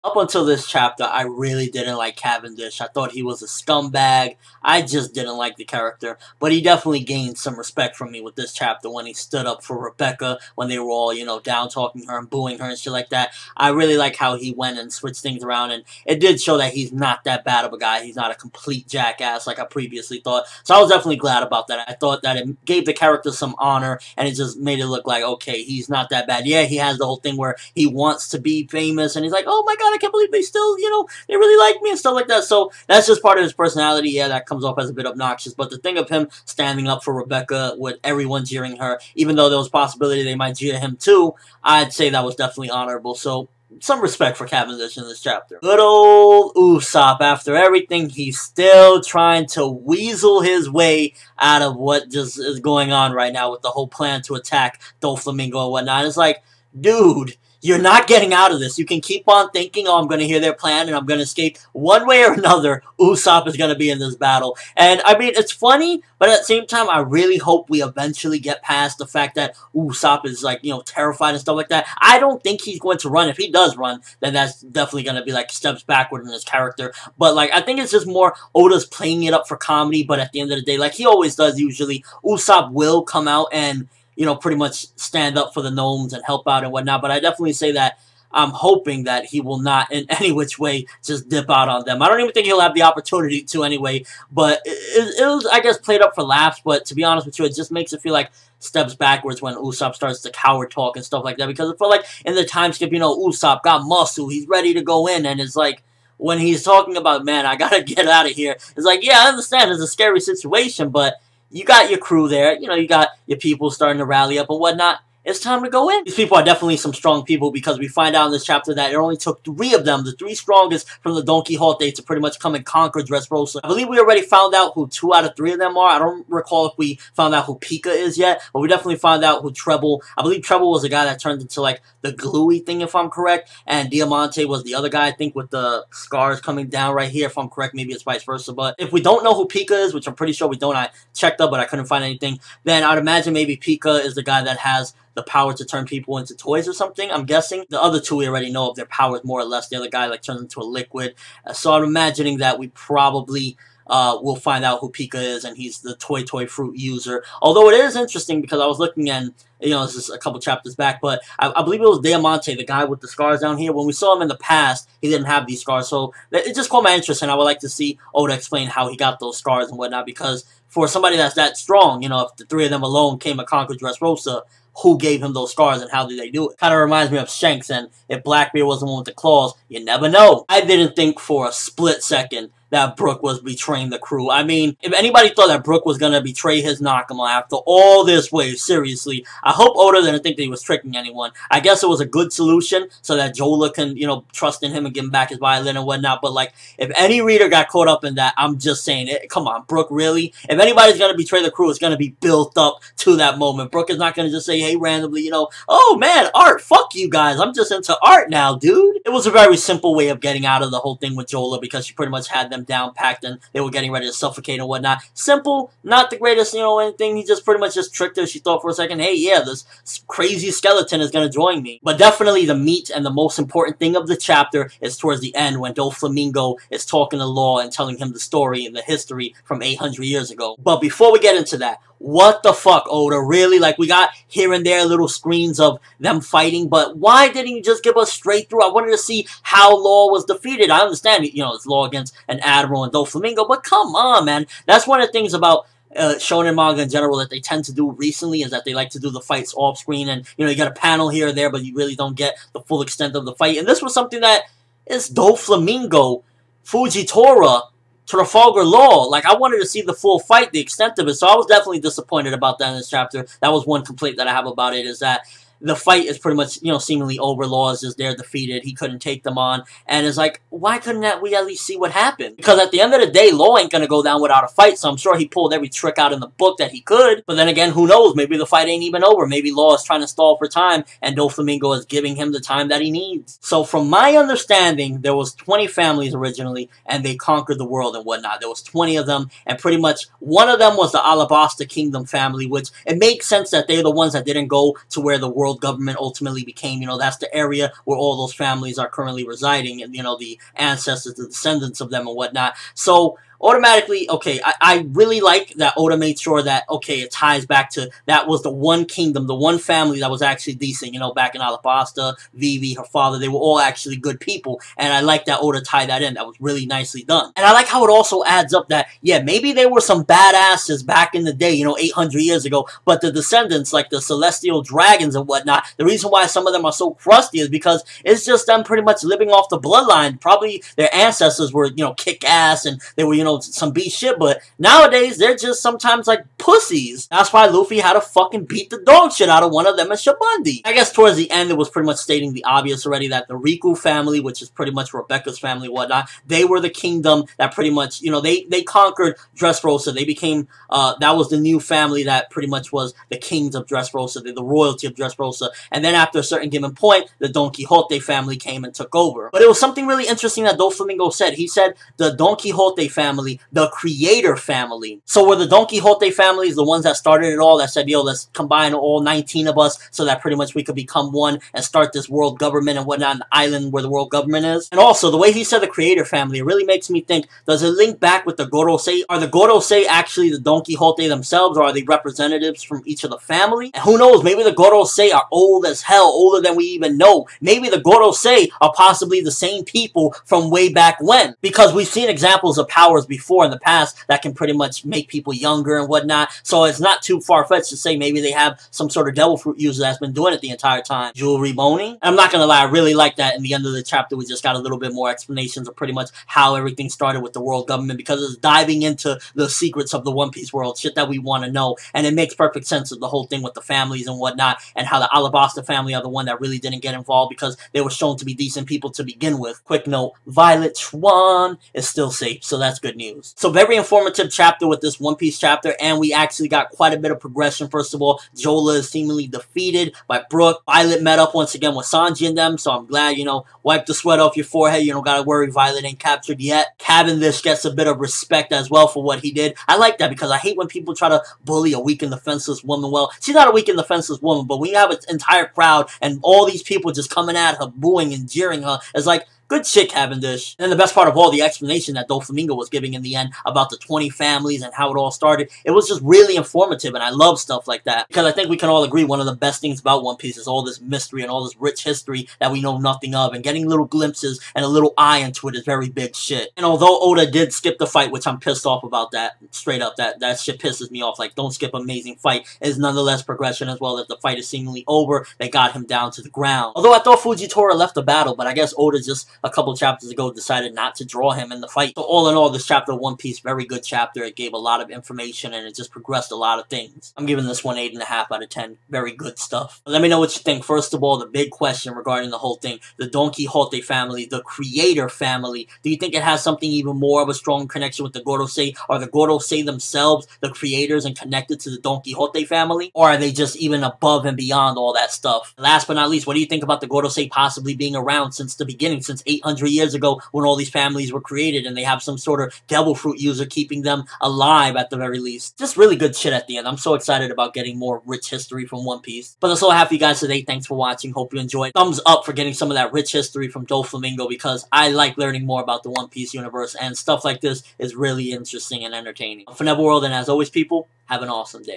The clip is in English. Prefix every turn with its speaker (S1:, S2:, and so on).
S1: Up until this chapter, I really didn't like Cavendish. I thought he was a scumbag. I just didn't like the character. But he definitely gained some respect from me with this chapter when he stood up for Rebecca, when they were all, you know, down-talking her and booing her and shit like that. I really like how he went and switched things around, and it did show that he's not that bad of a guy. He's not a complete jackass like I previously thought. So I was definitely glad about that. I thought that it gave the character some honor, and it just made it look like, okay, he's not that bad. Yeah, he has the whole thing where he wants to be famous, and he's like, oh my god, I can't believe they still, you know, they really like me and stuff like that. So that's just part of his personality. Yeah, that comes off as a bit obnoxious, but the thing of him standing up for Rebecca with everyone jeering her, even though there was a possibility they might jeer him too, I'd say that was definitely honorable. So some respect for Cavendish in this chapter. Good old Usopp, after everything, he's still trying to weasel his way out of what just is going on right now with the whole plan to attack Doflamingo and whatnot. It's like, dude, you're not getting out of this. You can keep on thinking, oh, I'm going to hear their plan and I'm going to escape. One way or another, Usopp is going to be in this battle. And, I mean, it's funny, but at the same time, I really hope we eventually get past the fact that Usopp is, like, you know, terrified and stuff like that. I don't think he's going to run. If he does run, then that's definitely going to be, like, steps backward in his character. But, like, I think it's just more Oda's playing it up for comedy, but at the end of the day, like he always does usually, Usopp will come out and, you know, pretty much stand up for the gnomes and help out and whatnot. But I definitely say that I'm hoping that he will not in any which way just dip out on them. I don't even think he'll have the opportunity to anyway. But it was, I guess, played up for laughs. But to be honest with you, it just makes it feel like steps backwards when Usopp starts to coward talk and stuff like that. Because I feel like in the time skip, you know, Usopp got muscle. He's ready to go in. And it's like, when he's talking about, man, I gotta get out of here. It's like, yeah, I understand it's a scary situation, but you got your crew there, you know, you got your people starting to rally up and whatnot. It's time to go in. These people are definitely some strong people because we find out in this chapter that it only took 3 of them, the 3 strongest from the Don Quixote, to pretty much come and conquer Dressrosa. I believe we already found out who 2 out of 3 of them are. I don't recall if we found out who Pika is yet, but we definitely found out who Treble. I believe Treble was the guy that turned into, like, the gluey thing, if I'm correct, and Diamante was the other guy, I think, with the scars coming down right here, if I'm correct. Maybe it's vice versa, but if we don't know who Pika is, which I'm pretty sure we don't, I checked up, but I couldn't find anything, then I'd imagine maybe Pika is the guy that has the power to turn people into toys or something, I'm guessing. The other 2 we already know of their powers more or less. The other guy, like, turns into a liquid. So I'm imagining that we probably will find out who Pika is, and he's the toy fruit user. Although it is interesting because I was looking and, you know, this is a couple chapters back, but I believe it was Diamante, the guy with the scars down here. When we saw him in the past, he didn't have these scars. So it just caught my interest, and I would like to see Oda explain how he got those scars and whatnot, because for somebody that's that strong, you know, if the 3 of them alone came and conquered Dressrosa, who gave him those scars and how did they do it? Kind of reminds me of Shanks, and if Blackbeard was the one with the claws, you never know. I didn't think for a split second that Brook was betraying the crew. I mean, if anybody thought that Brook was going to betray his Nakama after all this way, seriously, I hope Oda didn't think that he was tricking anyone. I guess it was a good solution so that Jola can, you know, trust in him and give him back his violin and whatnot, but, like, if any reader got caught up in that, I'm just saying, come on, Brook, really? If anybody's going to betray the crew, it's going to be built up to that moment. Brook is not going to just say, hey, randomly, you know, oh, man, art, fuck you guys, I'm just into art now, dude. It was a very simple way of getting out of the whole thing with Jola because she pretty much had them down packed and they were getting ready to suffocate and whatnot. Simple, not the greatest, you know, anything. He just pretty much just tricked her. She thought for a second, hey, yeah, this crazy skeleton is going to join me. But definitely the meat and the most important thing of the chapter is towards the end when Doflamingo is talking to Law and telling him the story and the history from 800 years ago. But before we get into that, what the fuck, Oda? Really? Like, we got here and there little screens of them fighting, but why didn't you just give us straight through? I wanted to see how Law was defeated. I understand, you know, it's Law against an Admiral and Doflamingo, but come on, man. That's one of the things about shonen manga in general that they tend to do recently, is that they like to do the fights off screen, and, you know, you got a panel here or there, but you really don't get the full extent of the fight. And this was something that is Doflamingo, Fujitora, Trafalgar Law. Like, I wanted to see the full fight, the extent of it, so I was definitely disappointed about that in this chapter. That was one complaint that I have about it, is that the fight is pretty much, you know, seemingly over. Law is just there defeated. He couldn't take them on. And it's like, why couldn't we at least see what happened? Because at the end of the day, Law ain't going to go down without a fight, so I'm sure he pulled every trick out in the book that he could. But then again, who knows? Maybe the fight ain't even over. Maybe Law is trying to stall for time, and Doflamingo is giving him the time that he needs. So from my understanding, there was 20 families originally, and they conquered the world and whatnot. There was 20 of them, and pretty much one of them was the Alabasta Kingdom family, which it makes sense that they're the ones that didn't go to where the world world government ultimately became. You know, that's the area where all those families are currently residing, and, you know, the ancestors, the descendants of them and whatnot. So automatically, okay, I really like that Oda made sure that, okay, it ties back to that was the one kingdom, the one family that was actually decent, you know, back in Alabasta, Vivi, her father, they were all actually good people, and I like that Oda tied that in. That was really nicely done. And I like how it also adds up that, yeah, maybe they were some badasses back in the day, you know, 800 years ago, but the descendants, like the celestial dragons and whatnot, the reason why some of them are so crusty is because it's just them pretty much living off the bloodline. Probably their ancestors were, you know, kick-ass, and they were, you know, some beast shit, but nowadays they're just sometimes like pussies. That's why Luffy had to fucking beat the dog shit out of one of them at Shabundi. I guess towards the end it was pretty much stating the obvious already that the Riku family, which is pretty much Rebecca's family, whatnot, they were the kingdom that pretty much, you know, they conquered Dressrosa. They became, that was the new family that pretty much was the kings of Dressrosa, the royalty of Dressrosa, and then after a certain given point, the Don Quixote family came and took over. But it was something really interesting that Doflamingo said. He said the Don Quixote family, the creator family. So were the Don Quixote families the ones that started it all, that said, yo, let's combine all 19 of us so that pretty much we could become one and start this world government and whatnot on the island where the world government is? And also, the way he said the creator family, it really makes me think, does it link back with the Gorosei? Are the Gorosei actually the Don Quixote themselves, or are they representatives from each of the family? And who knows, maybe the Gorosei are old as hell, older than we even know. Maybe the Gorosei are possibly the same people from way back when, because we've seen examples of powers before in the past that can pretty much make people younger and whatnot, so it's not too far-fetched to say maybe they have some sort of devil fruit user that's been doing it the entire time. Jewelry boning? I'm not gonna lie, I really like that in the end of the chapter we just got a little bit more explanations of pretty much how everything started with the world government, because it's diving into the secrets of the One Piece world, shit that we want to know, and it makes perfect sense of the whole thing with the families and whatnot, and how the Alabasta family are the one that really didn't get involved because they were shown to be decent people to begin with. Quick note, Violet Swan is still safe, so that's good news. So very informative chapter with this One Piece chapter, and we actually got quite a bit of progression. First of all, Jola is seemingly defeated by Brook. Violet met up once again with Sanji and them, so I'm glad, you know, wipe the sweat off your forehead. You don't gotta worry, Violet ain't captured yet. Cavendish gets a bit of respect as well for what he did. I like that because I hate when people try to bully a weak and defenseless woman. Well, she's not a weak and defenseless woman, but when you have an entire crowd and all these people just coming at her, booing and jeering her, it's like, good shit, Cavendish. And the best part of all, the explanation that Doflamingo was giving in the end about the 20 families and how it all started, it was just really informative, and I love stuff like that. Because I think we can all agree one of the best things about One Piece is all this mystery and all this rich history that we know nothing of, and getting little glimpses and a little eye into it is very big shit. And although Oda did skip the fight, which I'm pissed off about that, straight up, that shit pisses me off. Like, don't skip amazing fight. Is nonetheless progression as well. As the fight is seemingly over, they got him down to the ground. Although I thought Fujitora left the battle, but I guess Oda just a couple chapters ago decided not to draw him in the fight. So all in all, this chapter of One Piece, very good chapter. It gave a lot of information and it just progressed a lot of things. I'm giving this one 8.5 out of 10. Very good stuff. Let me know what you think. First of all, the big question regarding the whole thing, the Don Quixote family, the creator family, do you think it has something even more of a strong connection with the Gorosei? Are the Gorosei themselves the creators and connected to the Don Quixote family? Or are they just even above and beyond all that stuff? Last but not least, what do you think about the Gorosei possibly being around since the beginning, since 800 years ago when all these families were created, and they have some sort of devil fruit user keeping them alive at the very least? Just really good shit at the end. I'm so excited about getting more rich history from One Piece. But that's all I have for you guys today. Thanks for watching. Hope you enjoyed. Thumbs up for getting some of that rich history from Doflamingo, because I like learning more about the One Piece universe, and stuff like this is really interesting and entertaining. I'm ForneverWorld, and as always, people, have an awesome day.